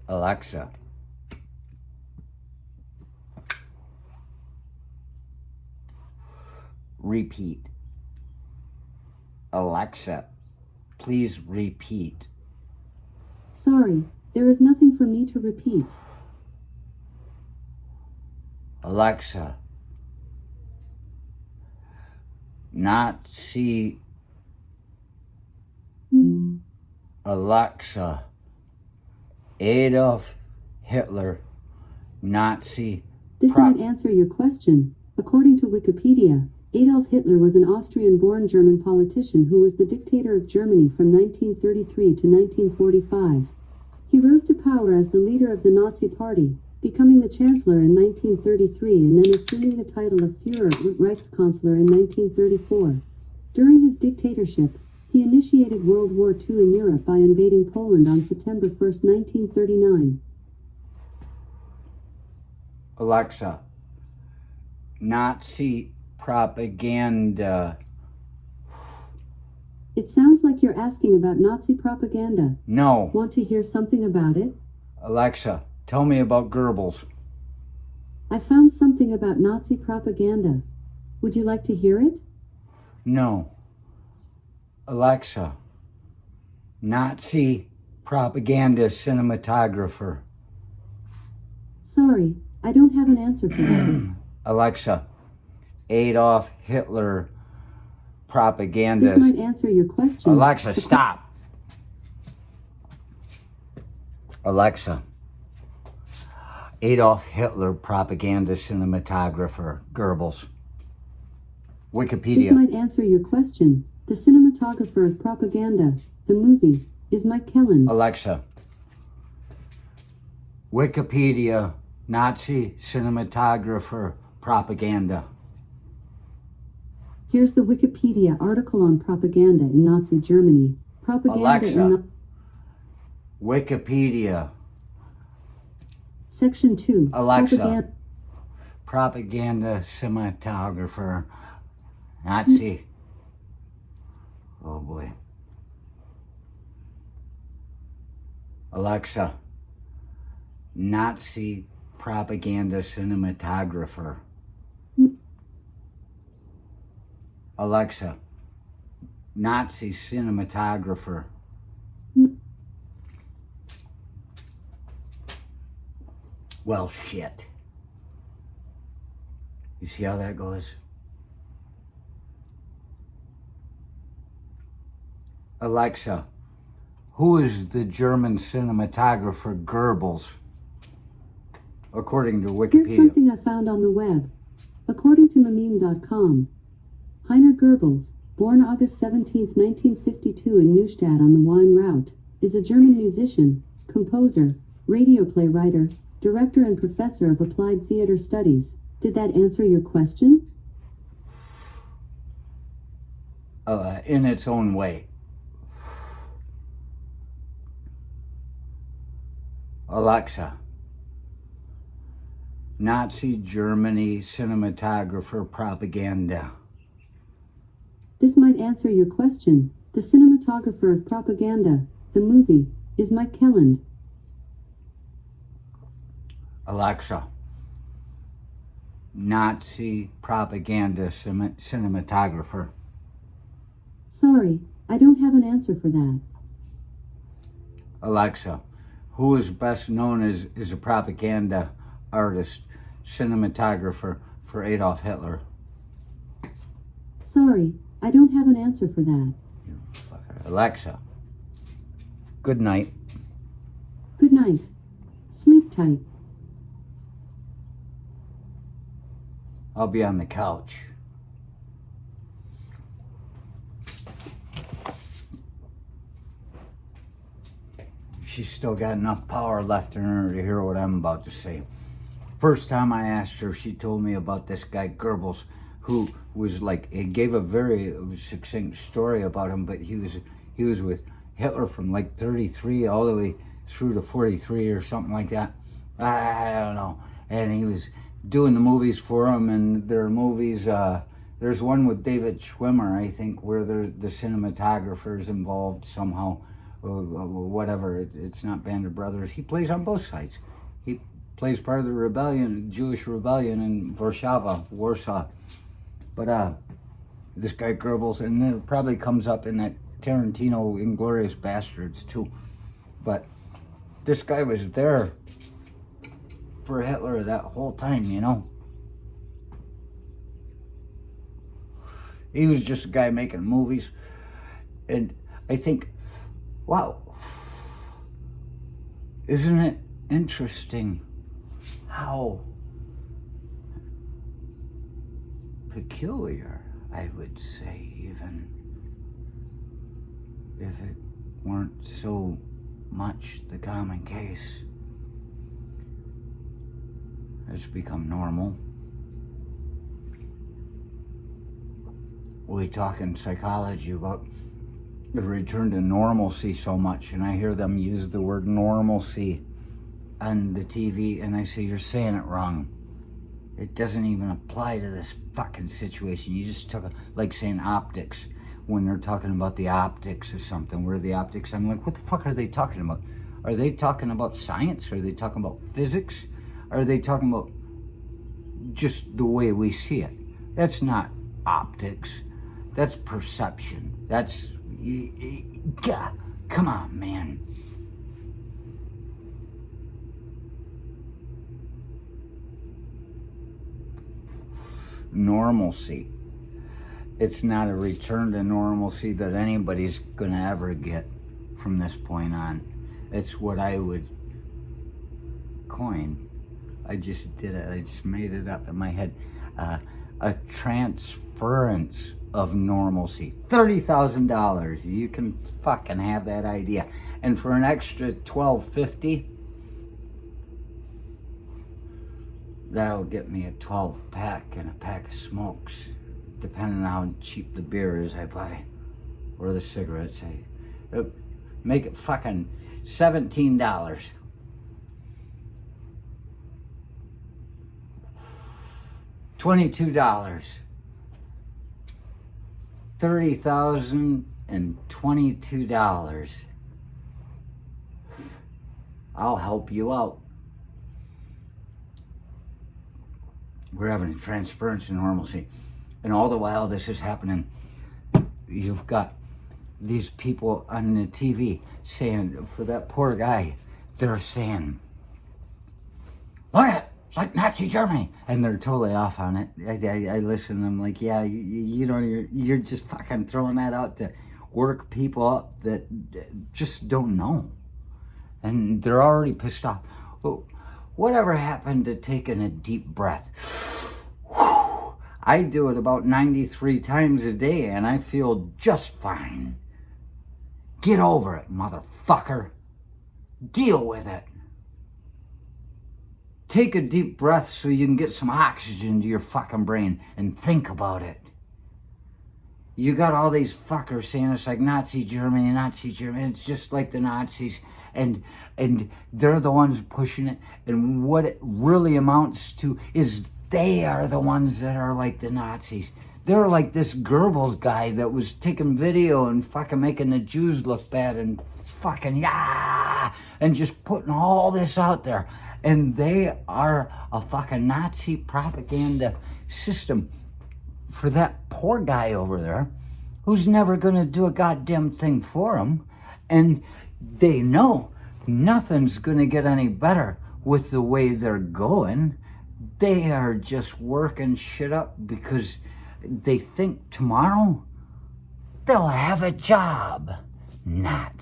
Alexa, repeat. Alexa, please repeat. Sorry, there is nothing for me to repeat. Alexa, Nazi. Alexa, Adolf Hitler, Nazi. This might answer your question. According to Wikipedia, Adolf Hitler was an Austrian-born German politician who was the dictator of Germany from 1933 to 1945. He rose to power as the leader of the Nazi Party, becoming the Chancellor in 1933 and then assuming the title of Führer und Reichskanzler in 1934. During his dictatorship, he initiated World War II in Europe by invading Poland on September 1, 1939. Alexa, Nazi propaganda. It sounds like you're asking about Nazi propaganda. No. Want to hear something about it? Alexa, tell me about Goebbels. I found something about Nazi propaganda. Would you like to hear it? No. Alexa, Nazi propaganda cinematographer. Sorry, I don't have an answer for that. Alexa, Adolf Hitler propaganda. This might answer your question. Alexa, stop. Alexa, Adolf Hitler propaganda cinematographer, Goebbels. Wikipedia. This might answer your question. The cinematographer of Propaganda, the movie, is Mike Kelland. Alexa, Wikipedia, Nazi cinematographer, propaganda. Here's the Wikipedia article on propaganda in Nazi Germany. Propaganda Alexa, Wikipedia. Section 2. Alexa, propaganda cinematographer, Nazi. Oh boy. Alexa, Nazi propaganda cinematographer. Alexa, Nazi cinematographer. Well, shit. You see how that goes? Alexa, who is the German cinematographer Goebbels? According to Wikipedia. Here's something I found on the web. According to Mememe.com, Heiner Goebbels, born August 17, 1952 in Neustadt on the Wine-Route, is a German musician, composer, radio play writer, director and professor of applied theater studies. Did that answer your question? In its own way. Alexa, Nazi Germany cinematographer propaganda. This might answer your question. The cinematographer of Propaganda, the movie, is Mike Kelland. Alexa, Nazi propaganda cinematographer. Sorry, I don't have an answer for that. Alexa, who is best known as a propaganda artist, cinematographer for Adolf Hitler? Sorry, I don't have an answer for that. You fucker. Alexa, good night. Good night. Sleep tight. I'll be on the couch. She's still got enough power left in her to hear what I'm about to say. First time I asked her, she told me about this guy Goebbels, who was like, it gave a very succinct story about him, but he was with Hitler from like 33 all the way through to 43 or something like that. I don't know. And he was doing the movies for him, and their movies, there's one with David Schwimmer, I think, where the cinematographer is involved somehow. whatever. It's not Band of Brothers. He plays on both sides. He plays part of the rebellion, Jewish rebellion in Warsaw. But this guy Goebbels, and it probably comes up in that Tarantino Inglourious Bastards too. But this guy was there for Hitler that whole time, you know. He was just a guy making movies. And I think, wow, isn't it interesting how peculiar, I would say, even if it weren't so much the common case, has become normal. We talk in psychology about the return to normalcy so much, and I hear them use the word normalcy on the TV, and I say, you're saying it wrong. It doesn't even apply to this fucking situation. You just took like saying optics, when they're talking about the optics or something. Where are the optics? I'm like, what the fuck are they talking about? Are they talking about science? Are they talking about physics? Are they talking about just the way we see it? That's not optics. That's perception. That's, God, come on, man. Normalcy. It's not a return to normalcy that anybody's gonna ever get from this point on. It's what I would coin. I just did it. I just made it up in my head. A transference of normalcy. $30,000. You can fucking have that idea. And for an extra $12.50, that'll get me a 12-pack and a pack of smokes, depending on how cheap the beer is I buy, or the cigarettes. Make it fucking $17. $22. $30,022. I'll help you out. We're having a transference of normalcy. And all the while this is happening, you've got these people on the TV saying, for that poor guy, they're saying, look at it, it's like Nazi Germany. And they're totally off on it. I listen and I'm like, yeah, you don't, you're just fucking throwing that out to work people up that just don't know. And they're already pissed off. Well, whatever happened to taking a deep breath? I do it about 93 times a day and I feel just fine. Get over it, motherfucker. Deal with it. Take a deep breath so you can get some oxygen to your fucking brain and think about it. You got all these fuckers saying it's like Nazi Germany, Nazi Germany. It's just like the Nazis. And they're the ones pushing it. And what it really amounts to is they are the ones that are like the Nazis. They're like this Goebbels guy that was taking video and fucking making the Jews look bad and fucking and just putting all this out there. And they are a fucking Nazi propaganda system for that poor guy over there who's never gonna do a goddamn thing for him. And they know nothing's gonna get any better with the way they're going. They are just working shit up because they think tomorrow they'll have a job. Not.